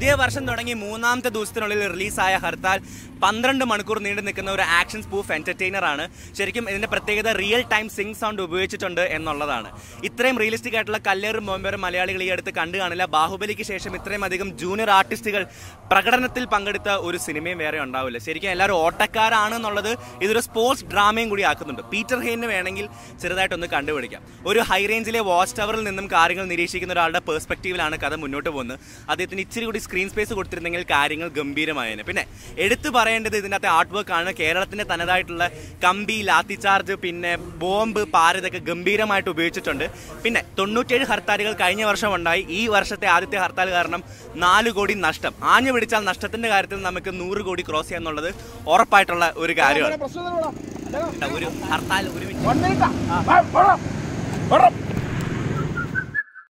പുതിയ വർഷം തുടങ്ങി മൂന്നാമത്തെ ദിവസത്തിനുള്ളിൽ റിലീസായ ഹർത്താൽ 12 മണിക്കൂർ നീണ്ടു നിൽക്കുന്ന ഒരു ആക്ഷൻ സ്പൂഫ് എന്റർടൈനർ ആണ്. ശരിക്കും ഇതിന്റെ പ്രത്യേകത റിയൽ ടൈം സിംഗ് സൗണ്ട് ഉപയോഗിച്ചിട്ടുണ്ട് എന്നുള്ളതാണ്. ഇത്രയും റിയലിസ്റ്റിക് ആയിട്ടുള്ള കല്ലേറും ബോംബേറും മലയാളികൾ ഈ അടുത്ത് കണ്ടു കാണില്ല. ബാഹുബലിക്ക് ശേഷം ഇത്രയും അധികം ജൂനിയർ ആർട്ടിസ്റ്റുകൾ പ്രകടനത്തിൽ പങ്കെടുത്ത ഒരു സിനിമയും വേറെ ഉണ്ടാവില്ല. ശരിക്കും എല്ലാവരും ഓട്ടക്കാരാണെന്നുള്ളത് ഇതൊരു സ്പോർട്സ് ഡ്രാമയും കൂടി ആക്കുന്നുണ്ട്. പീറ്റർ ഹെയിന് വേണമെങ്കിൽ ചെറുതായിട്ടൊന്ന് കണ്ടുപിടിക്കാം. ഒരു ഹൈ റേഞ്ചിലെ വാച്ച് ടവറിൽ നിന്നും കാര്യങ്ങൾ നിരീക്ഷിക്കുന്ന ഒരാളുടെ പെർസ്പെക്റ്റീവിലാണ് കഥ മുന്നോട്ട് പോകുന്നത്. അദ്ദേഹത്തിന് ഇച്ചിരി കൂടി സ്ക്രീൻ സ്പേസ് കൊടുത്തിരുന്നെങ്കിൽ കാര്യങ്ങൾ ഗംഭീരമായേനെ. പിന്നെ എടുത്തു പറയേണ്ടത് ഇതിനകത്തെ ആർട്ട് വർക്ക് ആണ്. കേരളത്തിന്റെ തനതായിട്ടുള്ള കമ്പി, ലാത്തി ചാർജ്, പിന്നെ ബോംബ്, പാര ഇതൊക്കെ ഗംഭീരമായിട്ട് ഉപയോഗിച്ചിട്ടുണ്ട്. പിന്നെ 97 ഹർത്താലുകൾ കഴിഞ്ഞ വർഷം ഉണ്ടായി. ഈ വർഷത്തെ ആദ്യത്തെ ഹർത്താൽ കാരണം 4 കോടി നഷ്ടം. ആഞ്ഞു പിടിച്ചാൽ നഷ്ടത്തിന്റെ കാര്യത്തിൽ നമുക്ക് 100 കോടി ക്രോസ് ചെയ്യാന്നുള്ളത് ഉറപ്പായിട്ടുള്ള ഒരു കാര്യമാണ്. ഒരു ഹർത്താൽ ഒരു മിനിറ്റ്